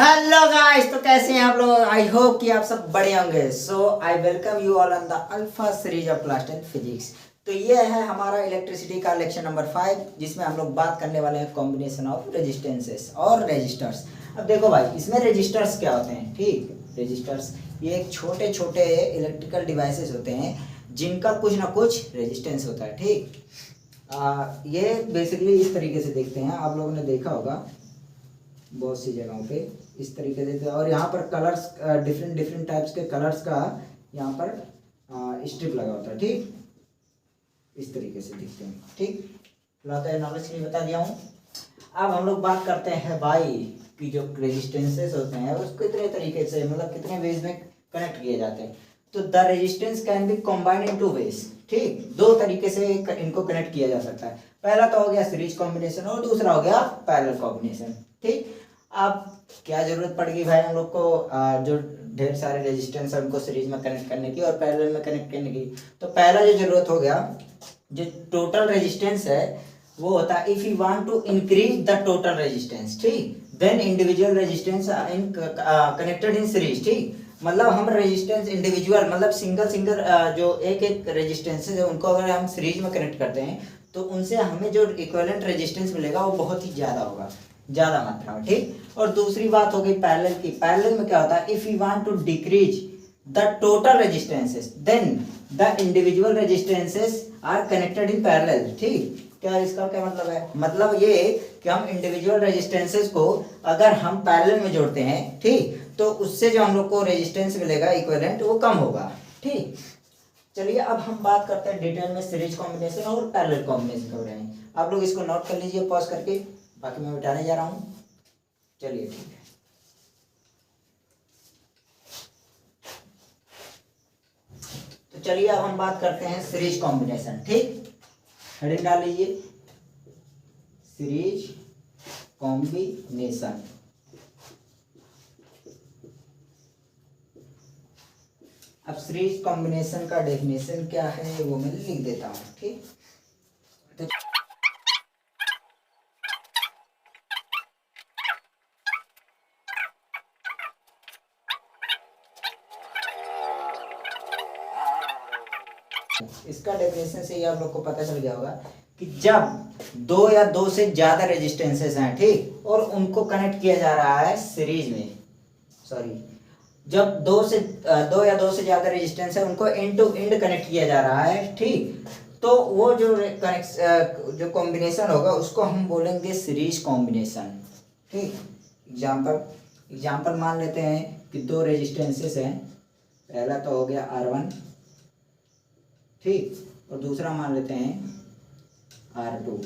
Hello guys, तो कैसे हैं आप लोग। आई होप कि आप सब बढ़िया होंगे। So I welcome you all on the alpha series of class 10 physics. तो ये है हमारा इलेक्ट्रिसिटी का लेक्चर नंबर 5, जिसमें हम लोग बात करने वाले हैं कॉम्बिनेशन ऑफ रेजिस्टेंसेस और रेजिस्टर्स। अब देखो भाई, इसमें रेजिस्टर्स क्या होते हैं। ठीक, रेजिस्टर्स ये एक छोटे छोटे इलेक्ट्रिकल डिवाइसेस होते हैं जिनका कुछ ना कुछ रेजिस्टेंस होता है। ठीक, ये बेसिकली इस तरीके से देखते हैं। आप लोगों ने देखा होगा बहुत सी जगहों पे इस तरीके से, और यहाँ पर कलर्स डिफरेंट डिफरेंट टाइप्स के कलर्स का यहाँ पर स्ट्रिप लगा होता है। ठीक, इस तरीके से दिखते हैं। ठीक, फिलहाल नॉलेज के लिए बता दिया हूँ। अब हम लोग बात करते हैं भाई कि जो रेजिस्टेंसेस होते हैं उसको कितने तरीके से, मतलब कितने वेज में कनेक्ट किए जाते हैं। तो the resistance can be combined in two ways. ठीक, दो तरीके से इनको कनेक्ट किया जा सकता है। पहला तो हो गया सीरीज कॉम्बिनेशन और दूसरा हो गया पैरेलल कॉम्बिनेशन। ठीक, अब क्या जरूरत पड़ गई भाई हम लोग को जो ढेर सारे रेजिस्टेंस है उनको सीरीज में कनेक्ट करने की और पैरेलल में कनेक्ट करने की। तो पहला जो जरूरत हो गया, जो टोटल रेजिस्टेंस है वो होता है if you want to increase the total resistance, ठीक, then individual resistance in connected in series. ठीक, मतलब हम रेजिस्टेंस इंडिविजुअल, मतलब सिंगल सिंगल जो एक एक रेजिस्टेंस है उनको अगर हम सीरीज में कनेक्ट करते हैं तो उनसे हमें जो इक्विवेलेंट रेजिस्टेंस मिलेगा वो बहुत ही ज्यादा होगा, ज्यादा मात्रा में। ठीक, और दूसरी बात हो गई पैरेलल की। पैरेलल में क्या होता है, if you want to decrease the total resistances then the individual resistances are connected in parallel. ठीक, क्या इसका क्या मतलब है, मतलब ये कि हम इंडिविजुअल रेजिस्टेंसेस को अगर हम पैरेलल में जोड़ते हैं, ठीक, तो उससे जो हम लोग को रेजिस्टेंस मिलेगा इक्विवेलेंट वो कम होगा। ठीक, चलिए अब हम बात करते हैं डिटेल में सीरीज कॉम्बिनेशन और पैरेलल कॉम्बिनेशन के बारे में। आप लोग इसको नोट कर लीजिए पॉज करके, बाकी मैं मिटाने जा रहा हूं। चलिए ठीक है, तो चलिए अब हम बात करते हैं सीरीज कॉम्बिनेशन। ठीक, हेडिंग डाल लीजिए सीरीज कॉम्बिनेशन। अब सीरीज कॉम्बिनेशन का डेफिनेशन क्या है वो मैं लिख देता हूं। ठीक, तो इसका डेफिनेशन से ये आप लोग को पता चल गया होगा कि जब दो या दो से ज्यादा रेजिस्टेंसेस हैं, ठीक, और उनको कनेक्ट किया जा रहा है सीरीज में, सॉरी, जब दो या दो से ज्यादा रेजिस्टेंस है उनको एंड टू एंड कनेक्ट किया जा रहा है, ठीक, तो वो जो जो कॉम्बिनेशन होगा उसको हम बोलेंगे सीरीज कॉम्बिनेशन। ठीक, एग्जाम्पल मान लेते हैं कि दो रेजिस्टेंसेस हैं। पहला तो हो गया R1, ठीक, और दूसरा मान लेते हैं R2।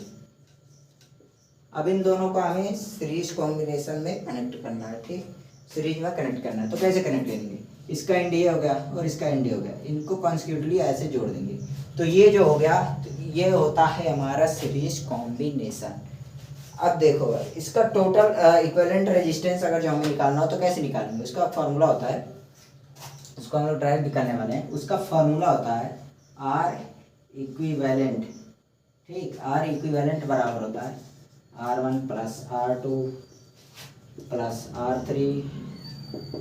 अब इन दोनों को हमें सीरीज कॉम्बिनेशन में कनेक्ट करना है। ठीक, सीरीज में कनेक्ट करना है। तो कैसे कनेक्ट करेंगे, इसका एंड ये हो गया और इसका एंड ये हो गया, इनको कॉन्सिक्यूटिवली ऐसे जोड़ देंगे। तो ये जो हो गया, तो ये होता है हमारा सीरीज कॉम्बिनेशन। अब देखो इसका टोटल इक्विवेलेंट रेजिस्टेंस अगर जो हमें निकालना हो तो कैसे निकालेंगे, उसका फॉर्मूला होता है, उसको हम लोग डायरेक्ट निकालने वाले हैं। उसका फॉर्मूला होता है आर इक्विवेलेंट। ठीक, आर इक्विवेलेंट बराबर होता है R1 plus R2 plus R3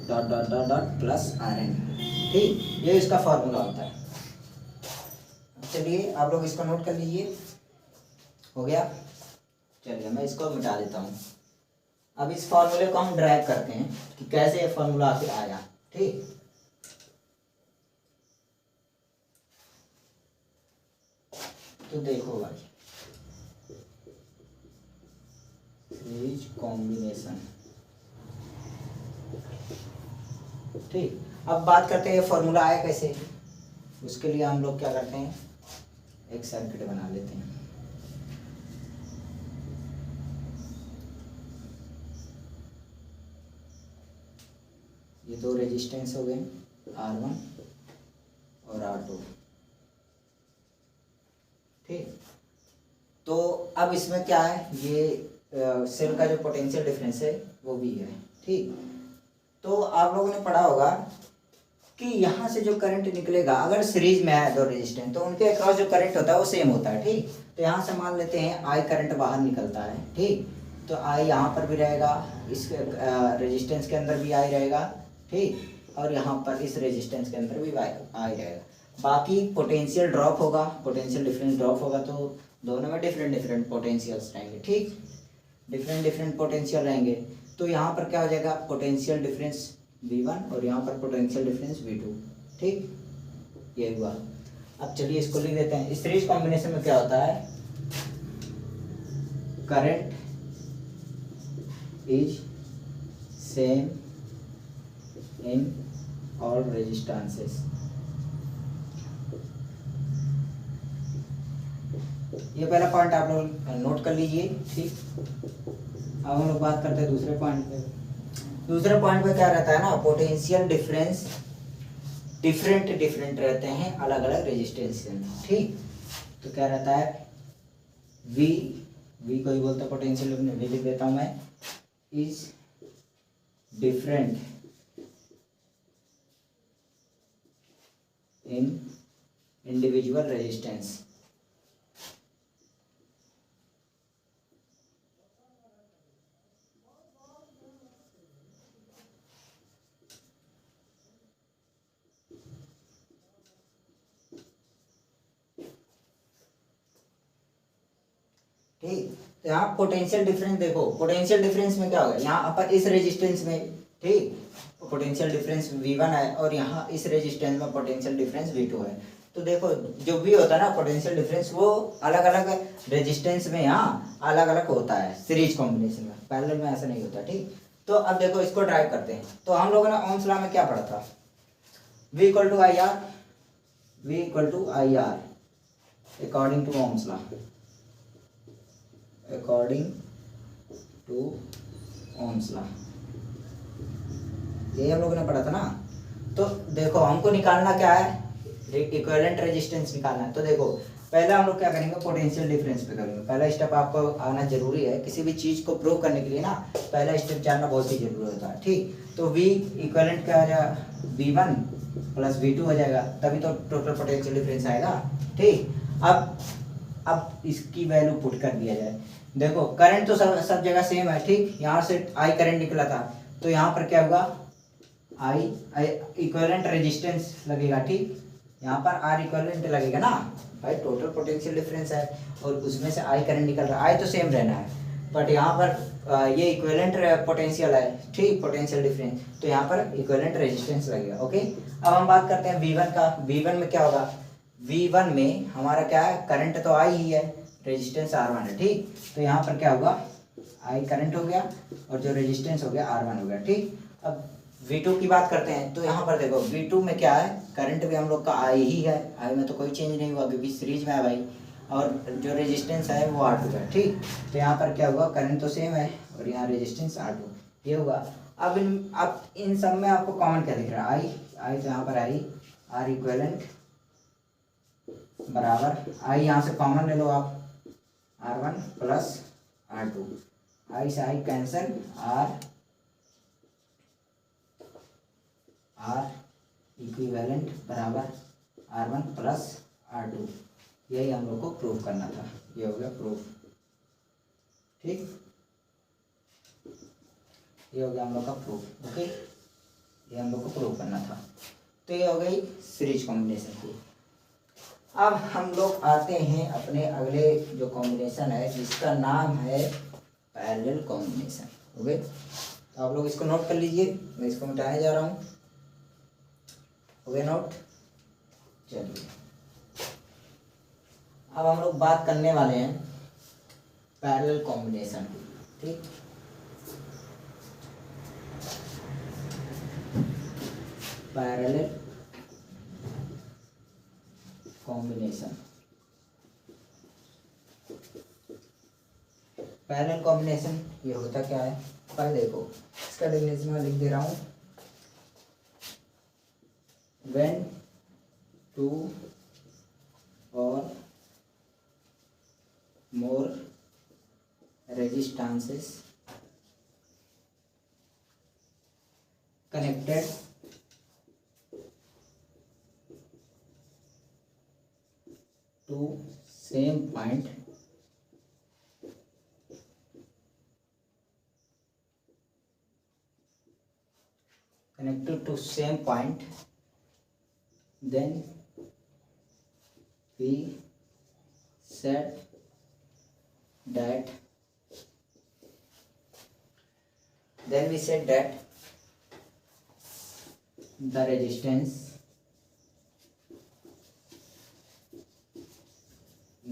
dot dot dot dot plus Rn। ठीक, ये इसका फॉर्मूला होता है। चलिए आप लोग इसको नोट कर लीजिए, हो गया। चलिए मैं इसको मिटा देता हूँ। अब इस फॉर्मूले को हम ड्राइव करते हैं कि कैसे ये फॉर्मूला आखिर आया। ठीक, तो देखो भाई, सीरीज कॉम्बिनेशन। ठीक, अब बात करते हैं फॉर्मूला आया कैसे। उसके लिए हम लोग क्या करते हैं, एक सर्किट बना लेते हैं। ये दो रेजिस्टेंस हो गए R1 और R2। ठीक, तो अब इसमें क्या है, ये सेल का जो पोटेंशियल डिफरेंस है वो भी है। ठीक, तो आप लोगों ने पढ़ा होगा कि यहाँ से जो करंट निकलेगा, अगर सीरीज में है दो रेजिस्टेंस तो उनके अक्रॉस जो करंट होता है वो सेम होता है। ठीक, तो यहाँ से मान लेते हैं I करंट बाहर निकलता है। ठीक, तो आई यहाँ पर भी रहेगा, इस रेजिस्टेंस के अंदर भी आई रहेगा, ठीक, और यहाँ पर इस रेजिस्टेंस के अंदर भी आई रहेगा। बाकी पोटेंशियल ड्रॉप होगा, पोटेंशियल डिफरेंस ड्रॉप होगा, तो दोनों में डिफरेंट डिफरेंट पोटेंशियल्स रहेंगे, ठीक, डिफरेंट डिफरेंट पोटेंशियल रहेंगे। तो यहाँ पर क्या हो जाएगा, पोटेंशियल डिफरेंस V1 और यहाँ पर पोटेंशियल डिफरेंस V2, ठीक, ये हुआ। अब चलिए इसको लिख देते हैं। इस सीरीज कॉम्बिनेशन में क्या होता है, current is same in all resistances. ये पहला पॉइंट आप लोग नोट कर लीजिए, ठीक। अब हम लोग बात करते हैं दूसरे पॉइंट पे। दूसरे पॉइंट पे क्या रहता है ना, पोटेंशियल डिफरेंस डिफरेंट डिफरेंट रहते हैं अलग अलग रेजिस्टेंस के अंदर, ठीक। तो क्या रहता है, वी को ही बोलते हैं पोटेंशियल, वी लिख देता हूं मैं, is different in individual resistance. ठीक, तो यहाँ पोटेंशियल डिफरेंस देखो, पोटेंशियल डिफरेंस में क्या होगा, यहाँ पर इस रेजिस्टेंस में, ठीक, पोटेंशियल डिफरेंस V1 है और यहाँ इस रेजिस्टेंस में पोटेंशियल डिफरेंस V2 है। तो देखो जो भी होता है ना पोटेंशियल डिफरेंस, वो अलग अलग रेजिस्टेंस में यहाँ अलग अलग होता है सीरीज कॉम्बिनेशन में, पैरेलल में ऐसा नहीं होता, ठीक। तो अब देखो इसको ड्राइव करते हैं। तो हम लोगों ने ओम्स लॉ में क्या पढ़ा था, V equal to I R, V equal to I R according to Ohm's law, according to Ohm's law, ये हम लोगों ने पढ़ा था ना। तो देखो हमको निकालना क्या है, इक्विवेलेंट रेजिस्टेंस निकालना है। तो देखो पहले हम लोग क्या करेंगे, पोटेंशियल डिफरेंस पे करेंगे। पहला स्टेप आपको आना जरूरी है, किसी भी चीज को प्रूव करने के लिए ना पहला स्टेप जानना बहुत ही जरूरी होता है, ठीक। तो V इक्विवेलेंट क्या हो जाएगा, V1 प्लस V2 हो जाएगा, तभी तो टोटल पोटेंशियल डिफरेंस आएगा, ठीक। अब इसकी वैल्यू पुट कर दिया जाए। देखो करंट तो सब जगह सेम है, ठीक। यहाँ से आई करंट निकला था, तो यहाँ पर क्या होगा, आई इक्विवेलेंट रेजिस्टेंस लगेगा, ठीक। यहाँ पर आर इक्विवेलेंट लगेगा ना भाई, टोटल पोटेंशियल डिफरेंस है और उसमें से आई करंट निकल रहा है, आई तो सेम रहना है, बट यहाँ पर ये इक्विवेलेंट पोटेंशियल है, ठीक, पोटेंशियल डिफरेंस, तो यहाँ पर इक्विवेलेंट रेजिस्टेंस लगेगा, ओके। अब हम बात करते हैं V1 का। V1 में क्या होगा, V1 में हमारा क्या है, करंट तो आई ही है, रेजिस्टेंस R1 है, ठीक। तो यहाँ पर क्या होगा, आई करंट हो गया और जो रेजिस्टेंस हो गया R1 हो गया, ठीक। अब V2 की बात करते हैं। तो यहाँ पर देखो V2 में क्या है, करंट भी हम लोग का आई ही है, आई में तो कोई चेंज नहीं हुआ क्योंकि सीरीज में है भाई, और जो रेजिस्टेंस है वो R2 है, ठीक। तो यहाँ पर क्या हुआ, करंट तो सेम है और यहाँ रेजिस्टेंस R2, ये हुआ। अब इन सब में आपको कॉमन क्या दिख रहा है, आई तो यहाँ पर आई, आर इक्विवेलेंट बराबर आई, यहाँ से कॉमन ले लो आप, R1 प्लस R2, आई से आई कैंसिल, आर इक्विवेलेंट बराबर R1 प्लस R2, यही हम लोग को प्रूव करना था, ये हो गया प्रूफ, ठीक, ये हो गया हम लोग का प्रूफ, ओके, ये हम लोग को प्रूव करना था। तो ये हो गई सीरीज कॉम्बिनेशन की। अब हम लोग आते हैं अपने अगले जो कॉम्बिनेशन है जिसका नाम है पैरेलल कॉम्बिनेशन, ओके। तो आप लोग इसको नोट कर लीजिए, मैं इसको मिटाने जा रहा हूँ, ओके, नोट। चलिए अब हम लोग बात करने वाले हैं पैरेलल कॉम्बिनेशन की, ठीक। पैरेलल कॉम्बिनेशन, पैरेलल कॉम्बिनेशन ये होता क्या है, पहले देखो इसका डेफिनेशन में लिख दे रहा हूँ, when two or more resistances connected to same point same point, then we said that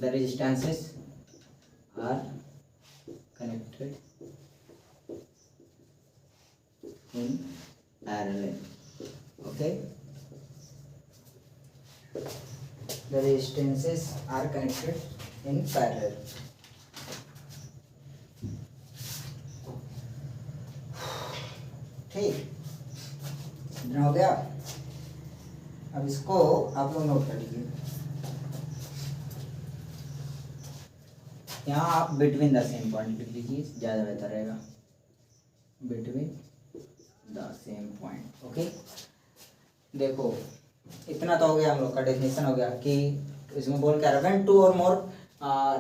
the resistances are connected in parallel. Okay, the resistances are connected in parallel. ठीक, इतना हो गया। अब इसको आप लोग नोट कर लीजिए। यहाँ आप बिटवीन द सेम पॉइंट लिख लीजिए, ज़्यादा बेहतर रहेगा। Between the same point. Okay, देखो इतना तो हो गया, हम लोग का डेफिनेशन हो गया कि इसमें बोल क्या रहा है, 2 और more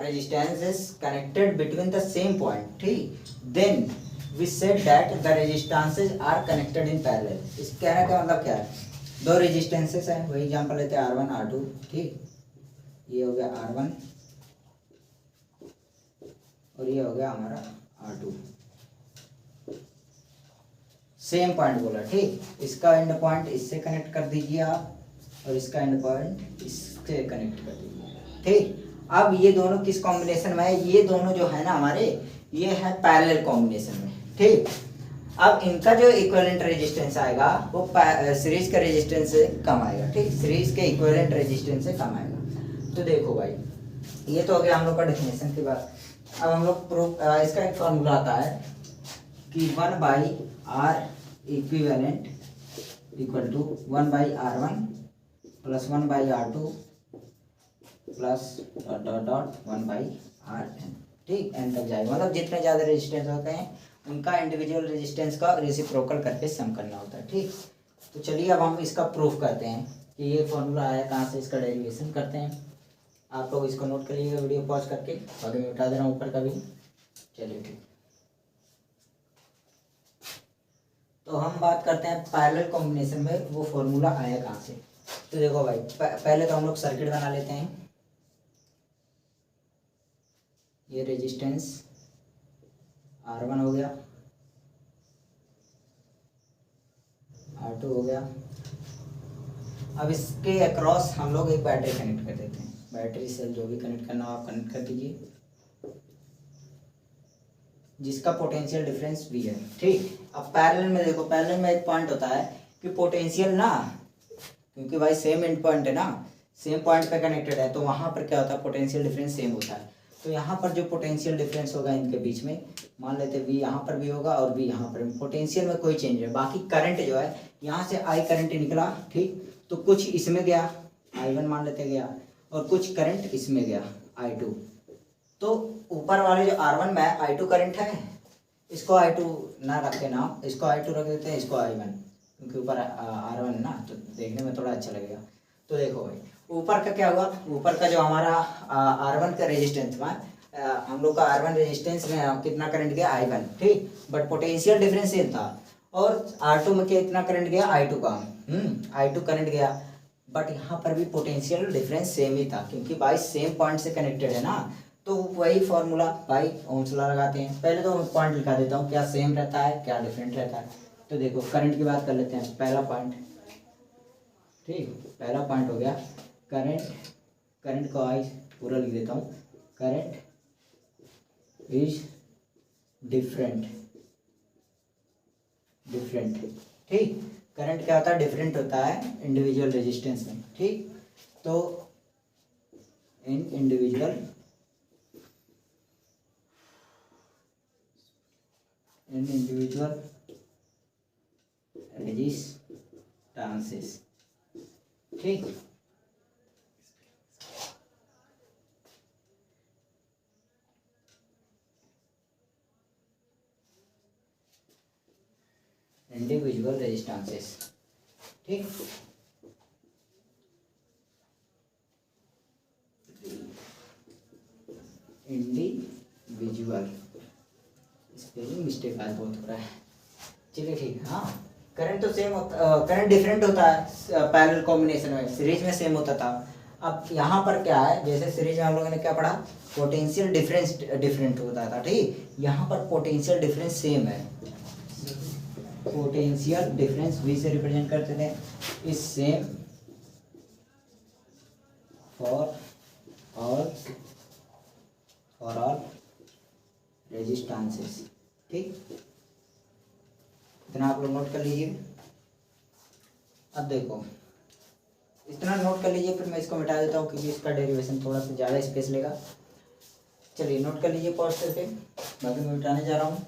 resistances connected between the same point. ठीक, then we said that the resistances are connected in parallel. इस कहने का मतलब क्या है, 2 रेजिस्टेंसेस हैं, वही एग्जांपल लेते हैं R1 R2। ठीक, ये हो गया R1 और ये हो गया हमारा R2, सेम पॉइंट बोला। ठीक, इसका एंड पॉइंट इससे कनेक्ट कर दीजिए आप, और इसका एंड पॉइंट इससे कनेक्ट कर दीजिए। ठीक, अब ये दोनों किस कॉम्बिनेशन में है, ये दोनों जो है ना हमारे, ये है पैरेलल कॉम्बिनेशन में। ठीक, अब इनका जो इक्विवेलेंट रेजिस्टेंस आएगा वो सीरीज के रेजिस्टेंस से कम आएगा। ठीक, सीरीज के इक्विवेलेंट रेजिस्टेंस से कम आएगा। तो देखो भाई, ये तो हो गया हम लोग का डेफिनेशन की बात। अब हम लोग प्रूफ, इसका एक फॉर्मूला आता है कि 1/R equivalent equal to 1/R1 plus 1/R2 plus dot dot 1/Rn। ठीक, एन तक जाएगा, मतलब जितने ज़्यादा रेजिस्टेंस होते हैं उनका इंडिविजुअल रेजिस्टेंस का रेसिप्रोकल करके सम करना होता है। ठीक, तो चलिए अब हम इसका प्रूफ करते हैं कि ये फॉर्मूला आया कहाँ से, इसका डेरिवेशन करते हैं। आप लोग इसको नोट कर लीजिएगा वीडियो पॉज करके, आगे मैं उठा दे रहा हूँ ऊपर का भी। चलिए ठीक, तो हम बात करते हैं पैरेलल कॉम्बिनेशन में वो फॉर्मूला आया कहाँ से। तो देखो भाई, पहले तो हम लोग सर्किट बना लेते हैं। ये रेजिस्टेंस R1 हो गया, R2 हो गया। अब इसके अक्रॉस हम लोग एक बैटरी कनेक्ट कर देते हैं। बैटरी सेल जो भी कनेक्ट करना हो आप कनेक्ट कर दीजिए, जिसका पोटेंशियल डिफरेंस भी है। ठीक, अब पैरेलल में देखो, पैरेलल में एक पॉइंट होता है कि पोटेंशियल ना, क्योंकि भाई सेम एंड पॉइंट है ना, सेम पॉइंट पे कनेक्टेड है, तो वहाँ पर क्या होता है, पोटेंशियल डिफरेंस सेम होता है। तो यहाँ पर जो पोटेंशियल डिफरेंस होगा इनके बीच में, मान लेते हैं V यहाँ पर भी होगा और V यहाँ पर, पोटेंशियल में कोई चेंज है। बाकी करंट जो है, यहाँ से I करंट निकला। ठीक, तो कुछ इसमें गया, I1 मान लेते गया, और कुछ करंट इसमें गया I2। तो ऊपर वाले जो R1 में I2 करंट है, इसको I2 ना रख के नाम, इसको I2 रख देते हैं, इसको I1, क्योंकि ऊपर R1 ना, तो देखने में थोड़ा अच्छा लगेगा। तो देखो भाई, ऊपर का क्या हुआ, ऊपर का जो हमारा R1 का रेजिस्टेंस था, हम लोग का R1 रेजिस्टेंस में कितना करंट गया, I1। ठीक, बट पोटेंशियल डिफरेंस सेम था, और R2 में कितना करंट गया, I2 का। I2 करंट गया, बट यहाँ पर भी पोटेंशियल डिफरेंस सेम ही था, क्योंकि भाई सेम पॉइंट से कनेक्टेड है ना। तो वही फॉर्मूला भाई ओम्स लॉ लगाते हैं। पहले तो पॉइंट लिखा देता हूँ, क्या सेम रहता है क्या डिफरेंट रहता है। तो देखो करंट की बात कर लेते हैं, पहला पॉइंट। ठीक, पहला पॉइंट हो गया करंट, करंट को आई पूरा लिख देता हूँ, करंट इज डिफरेंट, डिफरेंट। ठीक, करंट क्या होता है, डिफरेंट होता है इंडिविजुअल रेजिस्टेंस में। ठीक, तो इन इंडिविजुअल रेजिस्टेंसेस। ठीक, इंडिविजुअल रेजिस्टेंसेस। ठीक, इंडिविजुअल, स्पेलिंग मिस्टेक आज बहुत हो रहा है। चलिए ठीक है, हाँ करंट तो सेम होता, करंट डिफरेंट होता है पैरेलल कॉम्बिनेशन में, सीरीज में सेम होता था। अब यहाँ पर क्या है, जैसे सीरीज में हम लोगों ने क्या पढ़ा, पोटेंशियल डिफरेंस डिफरेंट होता था, ठीक। यहाँ पर पोटेंशियल डिफरेंस सेम है, पोटेंशियल डिफरेंस V से रिप्रेजेंट करते थे, is same for all resistances, ठीक। इतना आप लोग नोट कर लीजिए। अब देखो इतना नोट कर लीजिए, फिर मैं इसको मिटा देता हूँ क्योंकि इसका डेरिवेशन थोड़ा सा ज़्यादा स्पेस लेगा। चलिए नोट कर लीजिए पॉज करके, बाकी मैं मिटाने जा रहा हूँ।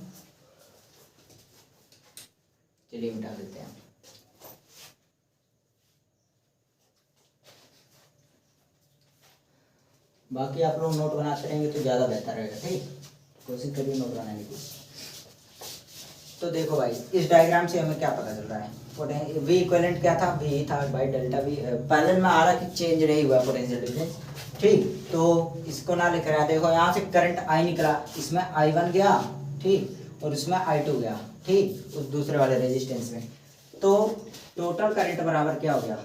चलिए मिटा देते हैं। बाकी आप लोग नोट बनाते रहेंगे तो ज़्यादा बेहतर रहेगा, ठीक। कोशिश करिए नोट बनाने की। तो देखो भाई, इस डायग्राम से हमें क्या पता चल रहा है, वी इक्विवेलेंट क्या था, वी था बाई डेल्टा वी। पैरेलल में आ रहा कि चेंज नहीं हुआ पोटेंशियल डिफरेंस, ठीक। तो इसको ना लिख रहा है, देखो यहाँ से करंट आई निकला, इसमें I1 गया, ठीक, और इसमें I2 गया, ठीक, उस दूसरे वाले रेजिस्टेंस में। तो टोटल करंट बराबर क्या हो गया,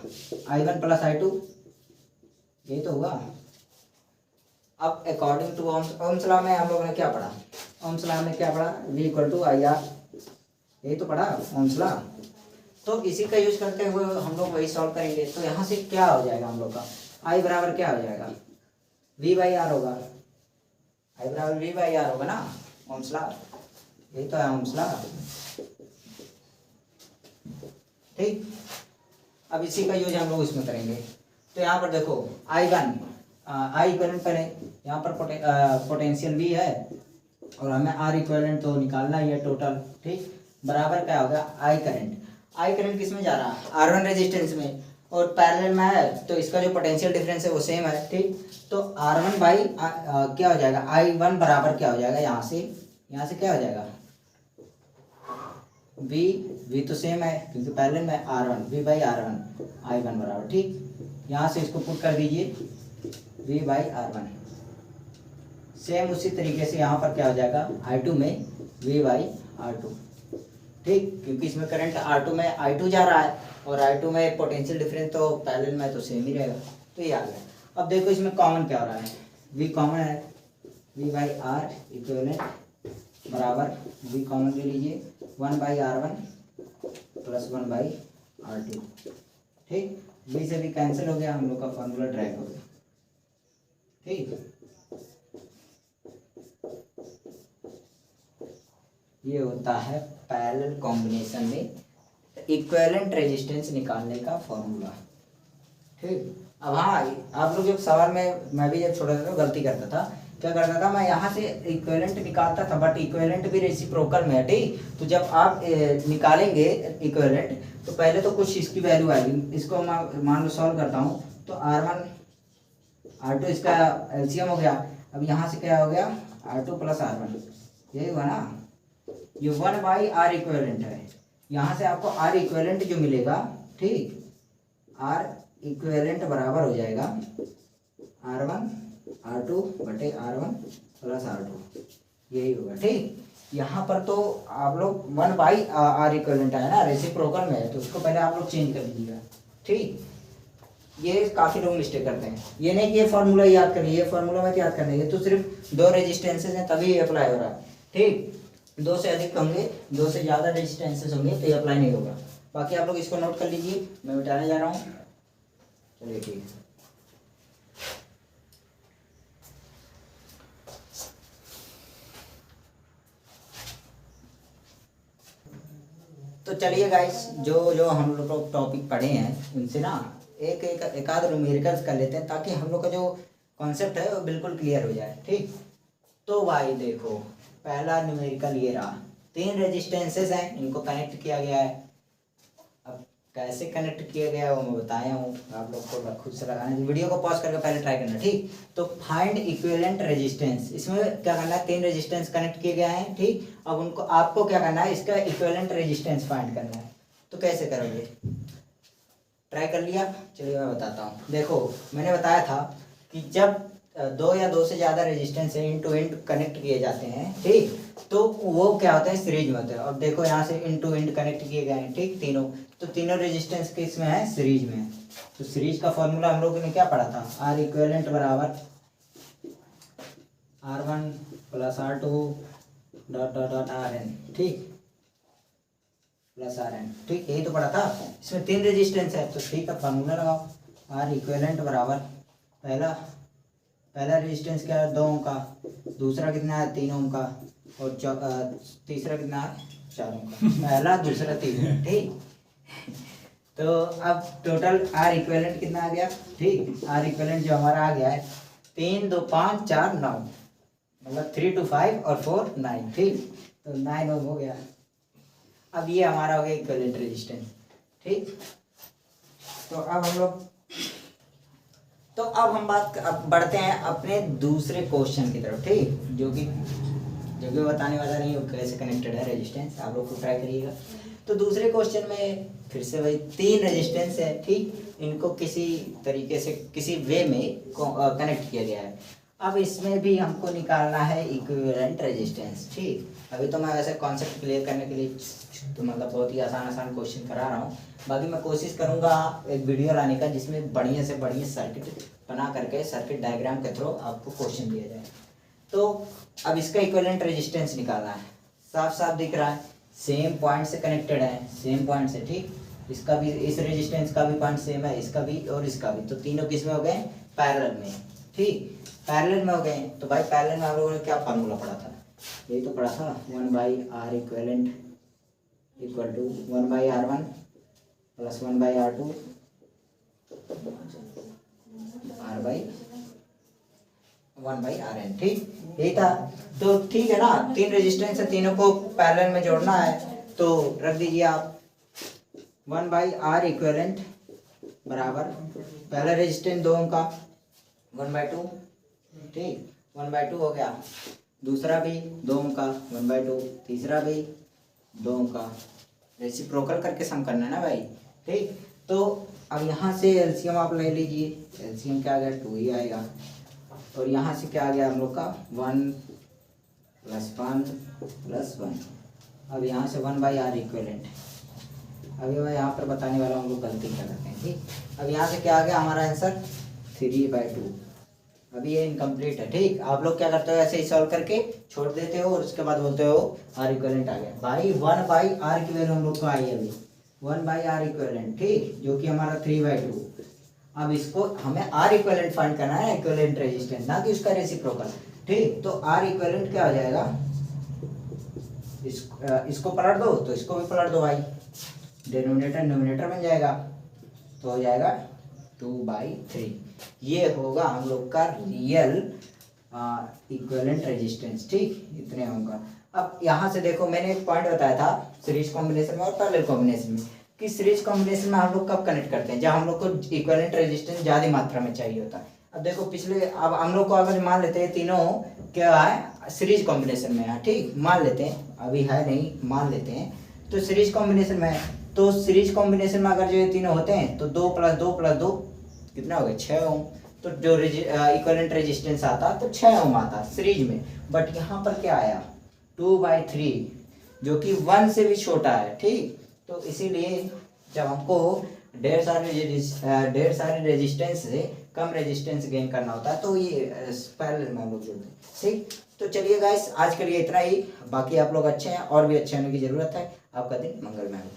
I1 प्लस I2, यही तो हुआ। अब अकॉर्डिंग टू ओम्स लॉ में हम लोगों ने क्या पढ़ा, ओम्स लॉ में क्या पढ़ा, V equal to I R, यही तो पढ़ा ओम्स लॉ। तो इसी का यूज करते हुए हम लोग वही सॉल्व करेंगे। तो यहाँ से क्या हो जाएगा हम लोग का, I बराबर क्या हो जाएगा, V बाई आर होगा, I बराबर V बाई आर होगा ना, ओम्स लॉ, यही तो है ओम्स लॉ, ठीक। अब इसी का यूज हम लोग इसमें करेंगे। तो यहाँ पर देखो I1 आई इक्विवेलेंट करें, यहाँ पर पोटेंशियल V है और हमें R इक्विवेलेंट तो निकालना ही है टोटल, ठीक। बराबर क्या होगा, आई करंट किस में जा रहा है, R1 रेजिस्टेंस में, और पैरेलल में है तो इसका जो पोटेंशियल डिफरेंस है वो सेम है, ठीक। तो R1 बाई क्या हो जाएगा, I1 बराबर क्या हो जाएगा, यहाँ से क्या हो जाएगा, V तो सेम है क्योंकि पैरेलल में R1, V by R1, I1 बराबर, ठीक। यहाँ से इसको पुट कर दीजिए, V बाई R1। सेम उसी तरीके से यहाँ पर क्या हो जाएगा, I2 में V बाई R2, ठीक, क्योंकि इसमें करंट R2 में I2 जा रहा है और I2 में पोटेंशियल डिफरेंस तो पैरेलल में तो सेम ही रहेगा। तो ये आ गया। अब देखो इसमें कॉमन क्या हो रहा है, V कॉमन है, V बाई R इक्विवेलेंट बराबर V कॉमन ले लीजिए, 1 by R1 plus 1 by R2, ठीक। V से भी कैंसिल हो गया, हम लोग का फॉर्मूला ड्राइव हो गया, ठीक। ये होता है पैरेलल कॉम्बिनेशन में इक्विवेलेंट रेजिस्टेंस निकालने का फॉर्मूला, ठीक। अब हाँ, आप लोग जब सवाल में, मैं भी जब छोटा था तो गलती करता था, क्या करता था, मैं यहाँ से इक्विवेलेंट निकालता था, बट इक्विवेलेंट भी रेसिप्रोकल में है, ठीक। तो जब आप निकालेंगे इक्विवेलेंट तो पहले तो कुछ इसकी वैल्यू आएगी, इसको मान लो सॉल्व करता हूँ, तो R1 R2 इसका एलसीएम हो गया। अब यहाँ से क्या हो गया, R2 प्लस R1, यही हुआ ना, ये 1 बाई R इक्विवेलेंट है। यहाँ से आपको R इक्विवेलेंट जो मिलेगा, ठीक, R इक्विवेलेंट बराबर हो जाएगा R1 R2 बटे R1 प्लस R2, यही होगा, ठीक। यहाँ पर तो आप लोग 1 बाई R इक्विवेलेंट है ना, रेसिप्रोकल में है, तो उसको पहले आप लोग चेंज कर दीजिएगा, ठीक। ये काफ़ी लोग मिस्टेक करते हैं, ये नहीं कि ये फार्मूला याद करिए, ये फार्मूला मत याद करना, ये तो सिर्फ 2 रेजिस्टेंसेज हैं तभी ये अप्लाई हो रहा है, ठीक। 2 से अधिक होंगे, 2 से ज़्यादा रेजिस्टेंसेज होंगे तो ये अप्लाई नहीं होगा। बाकी आप लोग इसको नोट कर लीजिए, मैं मिटाने जा रहा हूँ। चलिए ठीक है। तो चलिए गाइस, जो हम लोग टॉपिक पढ़े हैं उनसे ना एक आध न्यूमेरिकल्स कर लेते हैं ताकि हम लोग का जो कॉन्सेप्ट है वो बिल्कुल क्लियर हो जाए, ठीक। तो भाई देखो, पहला न्यूमेरिकल ये रहा, 3 रेजिस्टेंसेस हैं, इनको कनेक्ट किया गया है। अब कैसे कनेक्ट किया गया है वो मैं बताया हूँ, आप लोग को खुद से लगाना है, वीडियो को पॉज करके पहले ट्राई करना, ठीक। तो फाइंड इक्विवेलेंट रेजिस्टेंस, इसमें क्या करना है, 3 रेजिस्टेंस कनेक्ट किए गए हैं, ठीक। अब उनको आपको क्या करना है, इसका इक्विवेलेंट रेजिस्टेंस फाइंड करना है। तो कैसे करोगे, ट्राई कर लिया, चलिए मैं बताता हूँ। देखो मैंने बताया था कि जब दो या दो से ज़्यादा रेजिस्टेंस है इन टू इंट कनेक्ट किए जाते हैं, ठीक, तो वो क्या होता है, सीरीज में होता है। अब देखो यहाँ से इन टू इंट कनेक्ट किए गए हैं, ठीक, तीनों, तो तीनों रेजिस्टेंस किस में है, सीरीज में है। तो सीरीज का फॉर्मूला हम लोगों ने क्या पढ़ा था, आर इक्विवेलेंट बराबर R1 plus R2 dot dot dot RN, ठीक, प्लस RN, ठीक, यही तो पढ़ा था। इसमें 3 रेजिस्टेंस है, तो ठीक है, फार्मूला लगाओ, आर इक्विवेलेंट बराबर पहला रेजिस्टेंस क्या है, 2 ओम का, दूसरा कितना है, 3 ओम का, और तीसरा कितना है, 4 ओम का, पहला दूसरा तीसरा, ठीक। तो अब टोटल आर इक्विवेलेंट कितना आ गया, ठीक, आर इक्विवेलेंट जो हमारा आ गया है 3 2 5 4 9, मतलब 3 2 5 और 4 9, ठीक, तो 9 ओम हो गया। अब ये हमारा हो गया इक्विवेलेंट रेजिस्टेंस, ठीक। तो अब हम अब बढ़ते हैं अपने दूसरे क्वेश्चन की तरफ, ठीक, जो कि बताने वाला नहीं हो कैसे कनेक्टेड है रेजिस्टेंस, आप लोग को ट्राई करिएगा। तो दूसरे क्वेश्चन में फिर से वही 3 रेजिस्टेंस है, ठीक, इनको किसी तरीके से किसी वे में कनेक्ट किया गया है। अब इसमें भी हमको निकालना है इक्विवेलेंट रेजिस्टेंस, ठीक। अभी तो मैं वैसे कॉन्सेप्ट क्लियर करने के लिए तो मतलब बहुत ही आसान क्वेश्चन करा रहा हूँ। बाकी मैं कोशिश करूँगा एक वीडियो लाने का जिसमें बढ़िया से बढ़िया सर्किट बना करके सर्किट डायग्राम के थ्रू आपको क्वेश्चन दिया जाए। तो अब इसका इक्विवेलेंट रेजिस्टेंस निकालना है, साफ साफ दिख रहा है, सेम पॉइंट से कनेक्टेड है, सेम पॉइंट से, ठीक, इसका भी, इस रेजिस्टेंस का भी पॉइंट सेम है, इसका भी और इसका भी, तो तीनों किस में हो गए, पैरेलल में, ठीक, पैरेलल में हो गए। तो भाई पैरेलल में हम लोगों ने क्या फार्मूला पढ़ा था, यही तो पढ़ा था, 1/R equivalent equal to 1/R1 plus 1/R2 1/RN, ठीक, यही था। तो ठीक है ना, 3 रेजिस्टेंस है, तीनों को पैरेलल में जोड़ना है, तो रख दीजिए आप 1/R इक्विवेलेंट बराबर पहला रेजिस्टेंस 2 ओम का 1/2, ठीक, 1/2 हो गया, दूसरा भी 2 ओम का 1/2, तीसरा भी 2 ओम का, रेसिप्रोकल करके सम करना है ना भाई, ठीक। तो अब यहाँ से एलसीएम आप ले लीजिए, एलसीएम क्या आ गया, 2 ही आएगा, और यहाँ से क्या आ गया हम लोग का 1 + 1 + 1। अब यहाँ से 1/R इक्विवेलेंट, अभी मैं यहाँ पर बताने वाला हूँ हम लोग गलती क्या करते हैं, ठीक। अब यहाँ से क्या आ गया हमारा आंसर 3/2। अभी ये इनकम्प्लीट है, ठीक, आप लोग क्या करते हो, ऐसे ही सॉल्व करके छोड़ देते हो और उसके बाद बोलते हो आर इक्विवेलेंट आ गया। भाई 1/R की वैल्यू हम लोग को आई है अभी 1/R इक्विवेलेंट, ठीक, जो कि हमारा 3/2। अब इसको हमें आर इक्विवेलेंट फाइंड करना है, इक्विवेलेंट रेजिस्टेंस, ना कि उसका रेसिप्रोकल, ठीक। तो आर इक्विवेलेंट क्या हो जाएगा, इसको पलट दो तो इसको भी पलट दो भाई, डिनोमिनेटर न्यूमरेटर बन जाएगा, तो हो जाएगा 2/3। ये होगा हम लोग का रियल इक्विवेलेंट रेजिस्टेंस, ठीक, इतने होगा। अब यहाँ से देखो मैंने एक पॉइंट बताया था सीरीज कॉम्बिनेशन में और पैरेलल कॉम्बिनेशन में, कि सीरीज कॉम्बिनेशन में हम लोग कब कनेक्ट करते हैं, जब हम लोग को इक्विवेलेंट रेजिस्टेंस ज़्यादा मात्रा में चाहिए होता है। अब देखो पिछले, अब हम लोग को अगर मान लेते हैं तीनों क्या है सीरीज कॉम्बिनेशन में है, ठीक, मान लेते हैं, अभी है नहीं, मान लेते हैं, तो सीरीज कॉम्बिनेशन में है, तो सीरीज कॉम्बिनेशन में अगर जो ये तीनों होते हैं तो 2 + 2 + 2 कितना हो गया, 6 ओम। तो जो इक्विवेलेंट रेजिस्टेंस आता तो 6 ओम आता सीरीज में, बट यहाँ पर क्या आया 2/3, जो कि 1 से भी छोटा है, ठीक। तो इसीलिए जब हमको ढेर सारे रेजिस्टेंस से कम रेजिस्टेंस गेन करना होता है तो ये पैरेलल में हम लोग जोड़ते हैं, ठीक। तो चलिए गाइस, आज के लिए इतना ही, बाकी आप लोग अच्छे हैं और भी अच्छे होने की ज़रूरत है। आपका दिन मंगलमय हो।